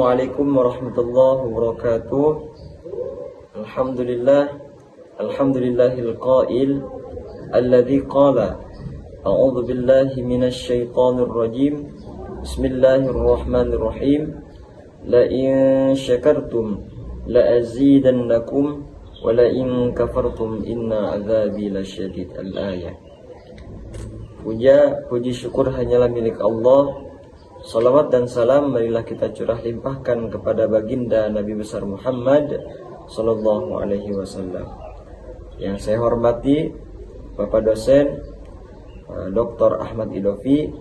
Assalamualaikum warahmatullahi wabarakatuh. Alhamdulillahil qail alladzi qala a'udzu billahi minasy syaithanir rajim. Bismillahirrahmanirrahim. La in syakartum la azidannakum wa la in kafartum inna adzabi lasyadid. Al-ayah. Puji syukur hanyalah milik Allah. Salawat dan salam marilah kita curah limpahkan kepada baginda Nabi besar Muhammad Sallallahu Alaihi Wasallam. Yang saya hormati Bapak dosen Dr. Ahmad Idofi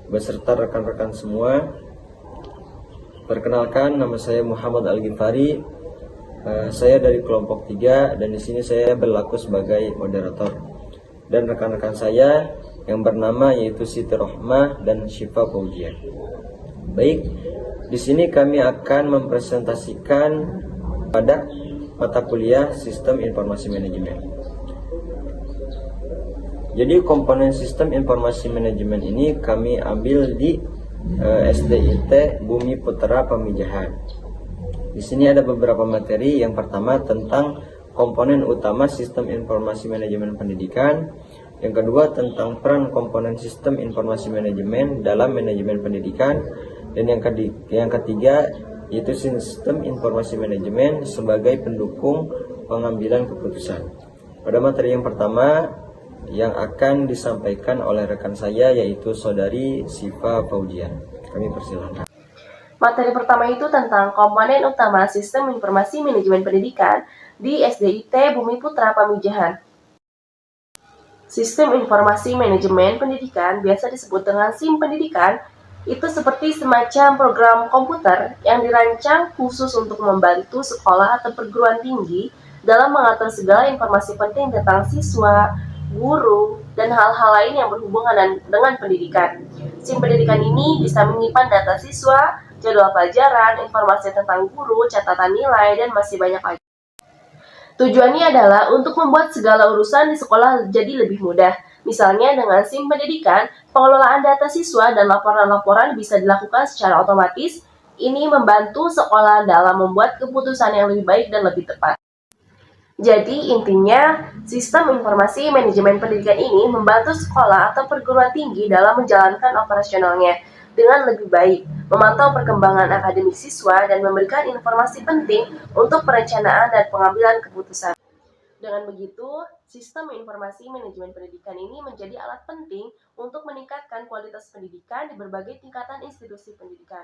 beserta rekan-rekan semua. Perkenalkan, nama saya Muhammad Al-Ghifari. Saya dari kelompok 3 dan di sini saya berlaku sebagai moderator. Dan rekan-rekan saya yang bernama yaitu Siti Rohmah dan Syifa Fauzia. Baik, di sini kami akan mempresentasikan pada mata kuliah Sistem Informasi Manajemen. Jadi komponen Sistem Informasi Manajemen ini kami ambil di SDIT Bumi Putra Pamijahan. Di sini ada beberapa materi. Yang pertama tentang komponen utama Sistem Informasi Manajemen Pendidikan. Yang kedua tentang peran komponen Sistem Informasi Manajemen dalam manajemen pendidikan. Dan yang ketiga yaitu Sistem Informasi Manajemen sebagai pendukung pengambilan keputusan. Pada materi yang pertama yang akan disampaikan oleh rekan saya yaitu Saudari Syifa Fauzia. Kami persilahkan. Materi pertama itu tentang komponen utama Sistem Informasi Manajemen Pendidikan di SDIT Bumi Putra Pamijahan. Sistem Informasi Manajemen Pendidikan, biasa disebut dengan SIM Pendidikan, itu seperti semacam program komputer yang dirancang khusus untuk membantu sekolah atau perguruan tinggi dalam mengatur segala informasi penting tentang siswa, guru, dan hal-hal lain yang berhubungan dengan pendidikan. SIM Pendidikan ini bisa menyimpan data siswa, jadwal pelajaran, informasi tentang guru, catatan nilai, dan masih banyak lagi. Tujuannya adalah untuk membuat segala urusan di sekolah jadi lebih mudah. Misalnya dengan SIM Pendidikan, pengelolaan data siswa dan laporan-laporan bisa dilakukan secara otomatis. Ini membantu sekolah dalam membuat keputusan yang lebih baik dan lebih tepat. Jadi intinya, Sistem Informasi Manajemen Pendidikan ini membantu sekolah atau perguruan tinggi dalam menjalankan operasionalnya dengan lebih baik, memantau perkembangan akademik siswa, dan memberikan informasi penting untuk perencanaan dan pengambilan keputusan. Dengan begitu, Sistem Informasi Manajemen Pendidikan ini menjadi alat penting untuk meningkatkan kualitas pendidikan di berbagai tingkatan institusi pendidikan.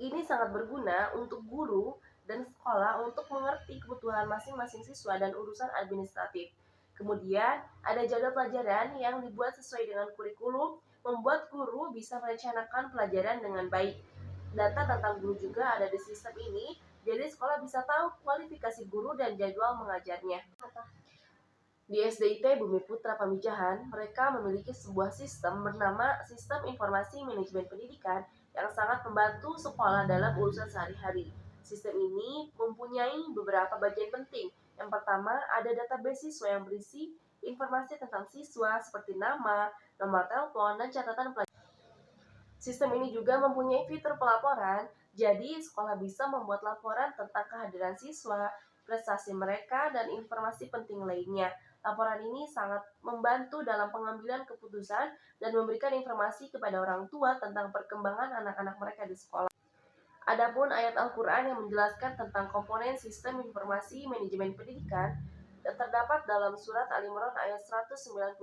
Ini sangat berguna untuk guru dan sekolah untuk mengerti kebutuhan masing-masing siswa dan urusan administratif. Kemudian, ada jadwal pelajaran yang dibuat sesuai dengan kurikulum, membuat guru bisa merencanakan pelajaran dengan baik. Data tentang guru juga ada di sistem ini, jadi sekolah bisa tahu kualifikasi guru dan jadwal mengajarnya. Di SDIT Bumi Putra Pamijahan, mereka memiliki sebuah sistem bernama Sistem Informasi Manajemen Pendidikan yang sangat membantu sekolah dalam urusan sehari-hari. Sistem ini mempunyai beberapa bagian penting. Yang pertama, ada database siswa yang berisi informasi tentang siswa seperti nama, nomor telepon, dan catatan pelajaran. Sistem ini juga mempunyai fitur pelaporan, jadi sekolah bisa membuat laporan tentang kehadiran siswa, prestasi mereka, dan informasi penting lainnya. Laporan ini sangat membantu dalam pengambilan keputusan dan memberikan informasi kepada orang tua tentang perkembangan anak-anak mereka di sekolah. Adapun ayat Al-Quran yang menjelaskan tentang komponen Sistem Informasi Manajemen Pendidikan terdapat dalam surat Al-Imran ayat 191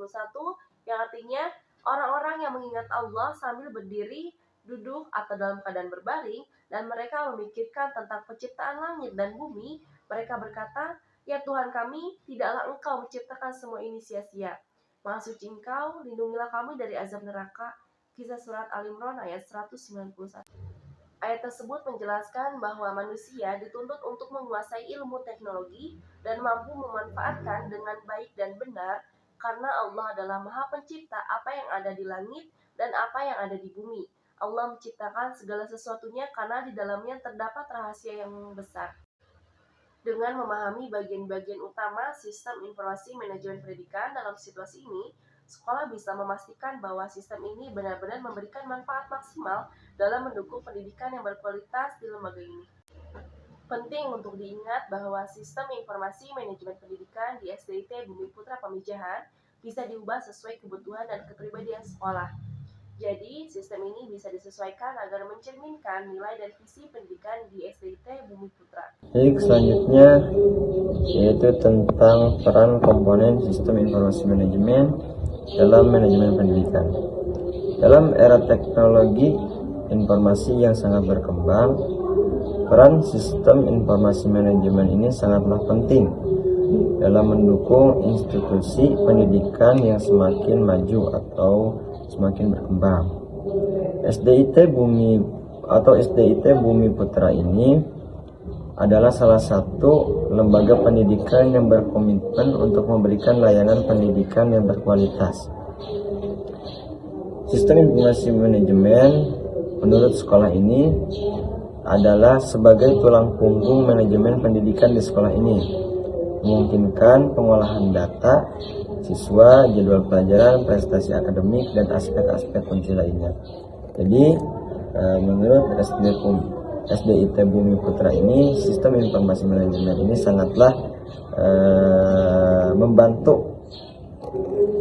yang artinya orang-orang yang mengingat Allah sambil berdiri, duduk, atau dalam keadaan berbaring, dan mereka memikirkan tentang penciptaan langit dan bumi, mereka berkata, "Ya Tuhan kami, tidaklah Engkau menciptakan semua ini sia-sia. Maha suci Engkau, lindungilah kami dari azab neraka." Kisah surat Al-Imran ayat 191. Ayat tersebut menjelaskan bahwa manusia dituntut untuk menguasai ilmu teknologi dan mampu memanfaatkan dengan baik dan benar karena Allah adalah Maha Pencipta apa yang ada di langit dan apa yang ada di bumi. Allah menciptakan segala sesuatunya karena di dalamnya terdapat rahasia yang besar. Dengan memahami bagian-bagian utama Sistem Informasi Manajemen Pendidikan dalam situasi ini, sekolah bisa memastikan bahwa sistem ini benar-benar memberikan manfaat maksimal dalam mendukung pendidikan yang berkualitas di lembaga ini. Penting untuk diingat bahwa sistem informasi manajemen pendidikan di SDIT Bumi Putra Pamijahan bisa diubah sesuai kebutuhan dan kepribadian sekolah. Jadi, sistem ini bisa disesuaikan agar mencerminkan nilai dan visi pendidikan di SDIT Bumi Putra. Jadi selanjutnya yaitu tentang peran komponen sistem informasi manajemen dalam manajemen pendidikan. Dalam era teknologi informasi yang sangat berkembang, peran sistem informasi manajemen ini sangatlah penting dalam mendukung institusi pendidikan yang semakin maju atau semakin berkembang. SDIT Bumi Putra ini adalah salah satu lembaga pendidikan yang berkomitmen untuk memberikan layanan pendidikan yang berkualitas. Sistem informasi manajemen menurut sekolah ini adalah sebagai tulang punggung manajemen pendidikan di sekolah ini, memungkinkan pengolahan data siswa, jadwal pelajaran, prestasi akademik, dan aspek-aspek kunci lainnya. Jadi, menurut SDIT Bumi Putra ini, sistem informasi manajemen ini sangatlah membantu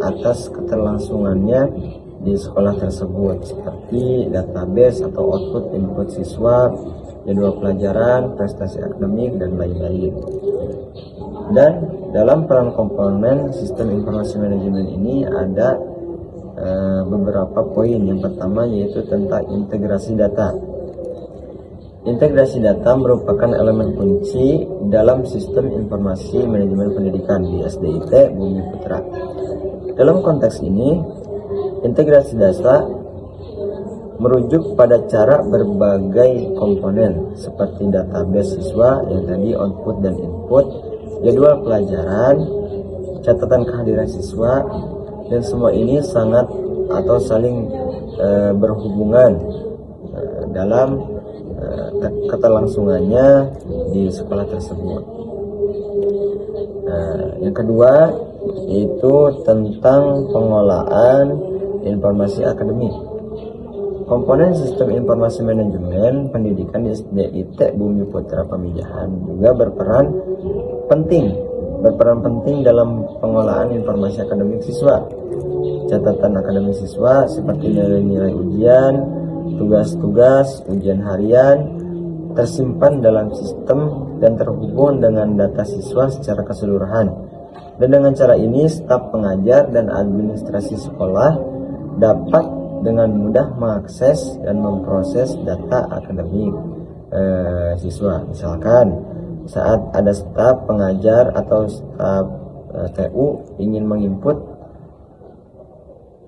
atas keterlangsungannya di sekolah tersebut, seperti database atau output input siswa, jadwal pelajaran, prestasi akademik, dan lain-lain. Dan dalam peran komponen sistem informasi manajemen ini ada beberapa poin. Yang pertama yaitu tentang integrasi data. Integrasi data merupakan elemen kunci dalam sistem informasi manajemen pendidikan di SDIT Bumi Putra. Dalam konteks ini, integrasi data merujuk pada cara berbagai komponen seperti database siswa yang tadi output dan input, jadwal pelajaran, catatan kehadiran siswa, dan semua ini sangat atau saling berhubungan dalam keterlangsungannya di sekolah tersebut. Yang kedua yaitu tentang pengolahan informasi akademik. Komponen sistem informasi manajemen pendidikan di SDIT Bumi Putra Pamijahan juga berperan penting dalam pengolahan informasi akademik siswa. Catatan akademik siswa seperti nilai-nilai ujian, tugas-tugas, ujian harian tersimpan dalam sistem dan terhubung dengan data siswa secara keseluruhan. Dan dengan cara ini, staf pengajar dan administrasi sekolah dapat dengan mudah mengakses dan memproses data akademik siswa. Misalkan saat ada staf pengajar atau staf TU ingin menginput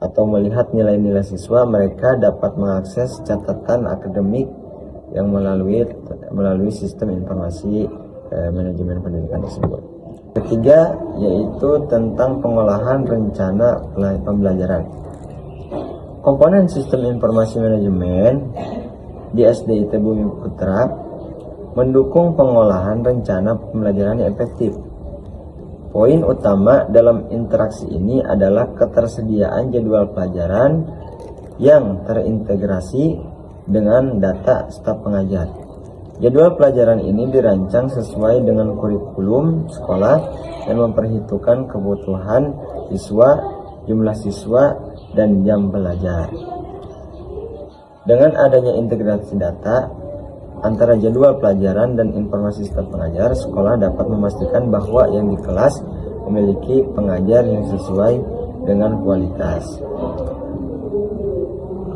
atau melihat nilai-nilai siswa, mereka dapat mengakses catatan akademik yang melalui sistem informasi manajemen pendidikan tersebut. Ketiga yaitu tentang pengolahan rencana pembelajaran. Komponen sistem informasi manajemen di SDIT Bumi Putra mendukung pengolahan rencana pembelajaran yang efektif. Poin utama dalam interaksi ini adalah ketersediaan jadwal pelajaran yang terintegrasi dengan data staf pengajar. Jadwal pelajaran ini dirancang sesuai dengan kurikulum sekolah dan memperhitungkan kebutuhan siswa, jumlah siswa, dan jam belajar. Dengan adanya integrasi data antara jadwal pelajaran dan informasi staf pengajar, sekolah dapat memastikan bahwa yang di kelas memiliki pengajar yang sesuai dengan kualitas.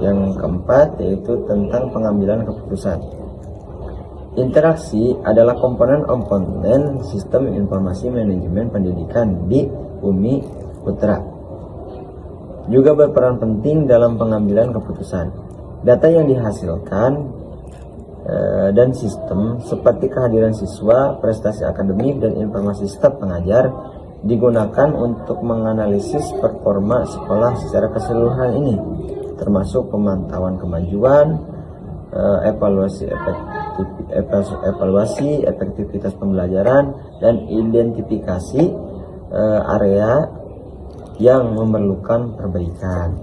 Yang keempat yaitu tentang pengambilan keputusan. Interaksi adalah komponen sistem informasi manajemen pendidikan di Bumi Putra. Juga berperan penting dalam pengambilan keputusan. Data yang dihasilkan dan sistem seperti kehadiran siswa, prestasi akademik, dan informasi staf pengajar digunakan untuk menganalisis performa sekolah secara keseluruhan ini, termasuk pemantauan kemajuan, evaluasi efektivitas pembelajaran, dan identifikasi area yang memerlukan perbaikan.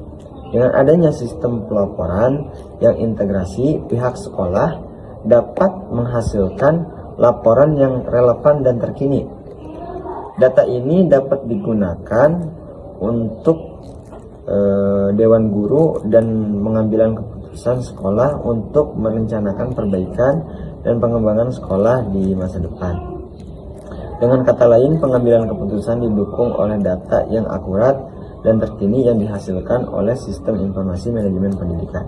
Dengan adanya sistem pelaporan yang integrasi, pihak sekolah dapat menghasilkan laporan yang relevan dan terkini. Data ini dapat digunakan untuk Dewan Guru dan mengambil keputusan sekolah untuk merencanakan perbaikan dan pengembangan sekolah di masa depan. Dengan kata lain, pengambilan keputusan didukung oleh data yang akurat dan terkini yang dihasilkan oleh sistem informasi manajemen pendidikan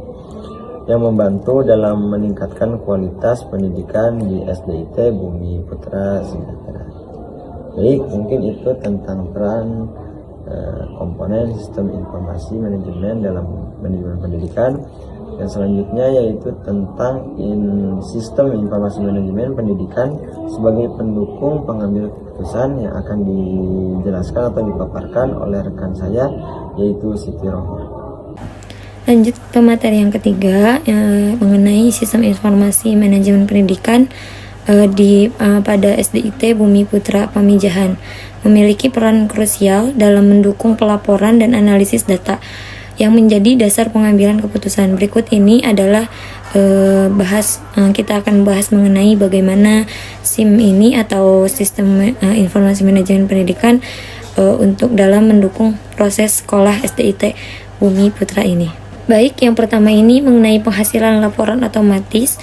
yang membantu dalam meningkatkan kualitas pendidikan di SDIT Bumi Putra Sejahtera. Baik, mungkin itu tentang peran komponen sistem informasi manajemen dalam manajemen pendidikan. Dan selanjutnya yaitu tentang sistem informasi manajemen pendidikan sebagai pendukung pengambil keputusan yang akan dijelaskan atau dipaparkan oleh rekan saya, yaitu Siti Rohmah. Lanjut ke materi yang ketiga, mengenai sistem informasi manajemen pendidikan pada SDIT Bumi Putra Pamijahan memiliki peran krusial dalam mendukung pelaporan dan analisis data yang menjadi dasar pengambilan keputusan. Berikut ini adalah kita akan bahas mengenai bagaimana SIM ini atau sistem informasi manajemen pendidikan untuk dalam mendukung proses sekolah SDIT Bumi Putra ini. Baik, yang pertama ini mengenai penghasilan laporan otomatis.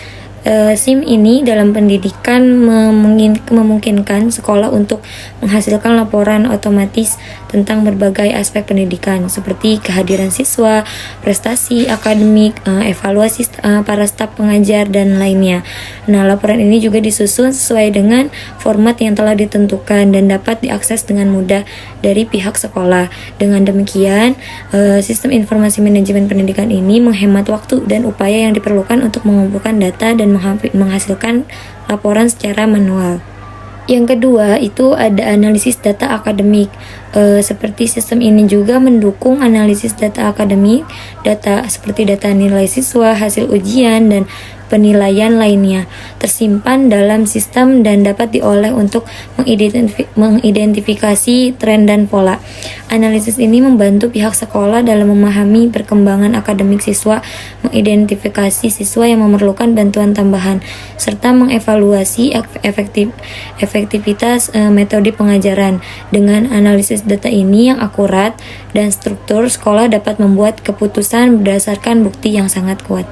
SIM ini dalam pendidikan memungkinkan sekolah untuk menghasilkan laporan otomatis tentang berbagai aspek pendidikan seperti kehadiran siswa, prestasi akademik, evaluasi para staf pengajar, dan lainnya. Nah, laporan ini juga disusun sesuai dengan format yang telah ditentukan dan dapat diakses dengan mudah dari pihak sekolah. Dengan demikian, sistem informasi manajemen pendidikan ini menghemat waktu dan upaya yang diperlukan untuk mengumpulkan data dan menghasilkan laporan secara manual. Yang kedua itu ada analisis data akademik. Seperti sistem ini juga mendukung analisis data akademik, data seperti data nilai siswa, hasil ujian, dan penilaian lainnya tersimpan dalam sistem dan dapat diolah untuk mengidentifikasi tren dan pola. Analisis ini membantu pihak sekolah dalam memahami perkembangan akademik siswa, mengidentifikasi siswa yang memerlukan bantuan tambahan, serta mengevaluasi efektivitas metode pengajaran. Dengan analisis data ini yang akurat dan struktur, sekolah dapat membuat keputusan berdasarkan bukti yang sangat kuat.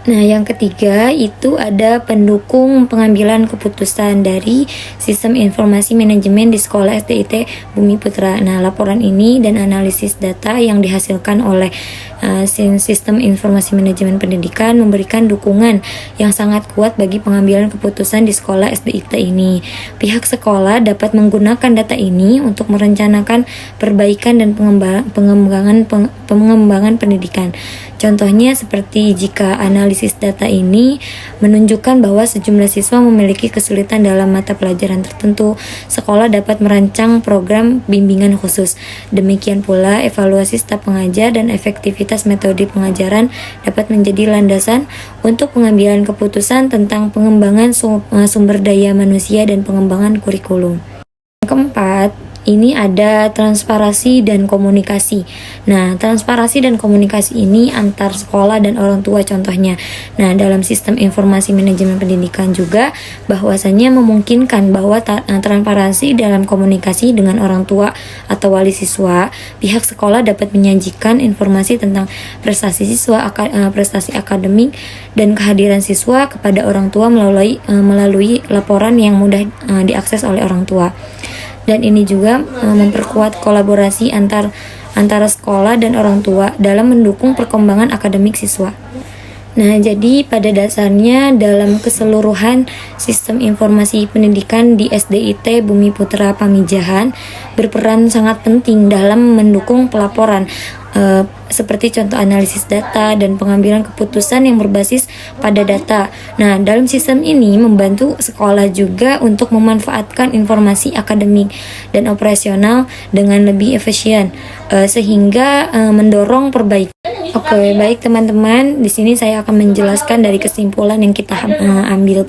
Nah, yang ketiga itu ada pendukung pengambilan keputusan dari sistem informasi manajemen di sekolah SDIT Bumi Putra. Nah, laporan ini dan analisis data yang dihasilkan oleh sistem informasi manajemen pendidikan memberikan dukungan yang sangat kuat bagi pengambilan keputusan di sekolah SDIT ini. Pihak sekolah dapat menggunakan data ini untuk merencanakan perbaikan dan pengembangan pendidikan. Contohnya seperti jika analisis data ini menunjukkan bahwa sejumlah siswa memiliki kesulitan dalam mata pelajaran tertentu, sekolah dapat merancang program bimbingan khusus. Demikian pula evaluasi staf pengajar dan efektivitas metode pengajaran dapat menjadi landasan untuk pengambilan keputusan tentang pengembangan sumber daya manusia dan pengembangan kurikulum. Yang keempat, ini ada transparansi dan komunikasi. Nah, transparansi dan komunikasi ini antar sekolah dan orang tua contohnya. Nah, dalam sistem informasi manajemen pendidikan juga bahwasanya memungkinkan bahwa transparansi dalam komunikasi dengan orang tua atau wali siswa. Pihak sekolah dapat menyajikan informasi tentang prestasi siswa, prestasi akademik, dan kehadiran siswa kepada orang tua melalui laporan yang mudah diakses oleh orang tua. Dan ini juga memperkuat kolaborasi antara sekolah dan orang tua dalam mendukung perkembangan akademik siswa. Nah, jadi pada dasarnya dalam keseluruhan sistem informasi pendidikan di SDIT Bumi Putra Pamijahan berperan sangat penting dalam mendukung pelaporan seperti contoh analisis data dan pengambilan keputusan yang berbasis pada data. Nah, dalam sistem ini membantu sekolah juga untuk memanfaatkan informasi akademik dan operasional dengan lebih efisien sehingga mendorong perbaikan Oke, baik teman-teman. Di sini saya akan menjelaskan dari kesimpulan yang kita ambil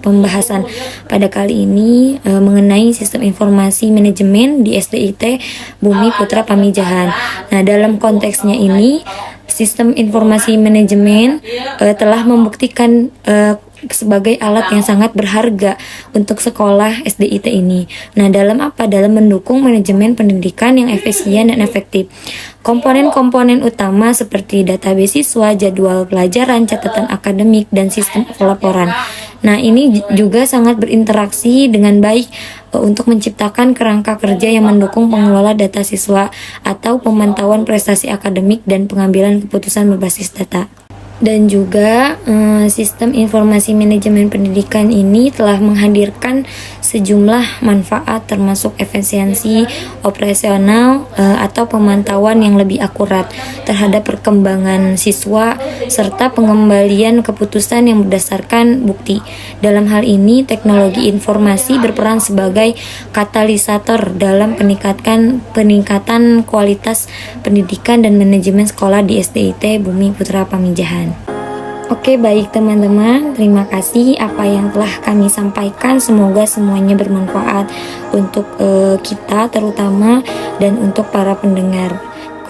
pembahasan pada kali ini mengenai sistem informasi manajemen di SDIT Bumi Putra Pamijahan. Nah, dalam konteksnya ini, sistem informasi manajemen telah membuktikan sebagai alat yang sangat berharga untuk sekolah SDIT ini. Nah, dalam apa? Dalam mendukung manajemen pendidikan yang efisien dan efektif. Komponen-komponen utama seperti database siswa, jadwal pelajaran, catatan akademik, dan sistem pelaporan. Nah, ini juga sangat berinteraksi dengan baik untuk menciptakan kerangka kerja yang mendukung pengelola data siswa atau pemantauan prestasi akademik dan pengambilan keputusan berbasis data. Dan juga sistem informasi manajemen pendidikan ini telah menghadirkan sejumlah manfaat termasuk efisiensi operasional atau pemantauan yang lebih akurat terhadap perkembangan siswa serta pengembalian keputusan yang berdasarkan bukti. Dalam hal ini, teknologi informasi berperan sebagai katalisator dalam peningkatan kualitas pendidikan dan manajemen sekolah di SDIT Bumi Putra Pamijahan. Oke, baik teman-teman, terima kasih apa yang telah kami sampaikan. Semoga semuanya bermanfaat untuk kita terutama dan untuk para pendengar.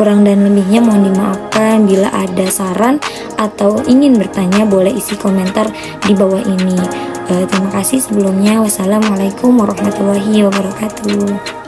Kurang dan lebihnya mohon dimaafkan. Bila ada saran atau ingin bertanya, boleh isi komentar di bawah ini. Terima kasih sebelumnya. Wassalamualaikum warahmatullahi wabarakatuh.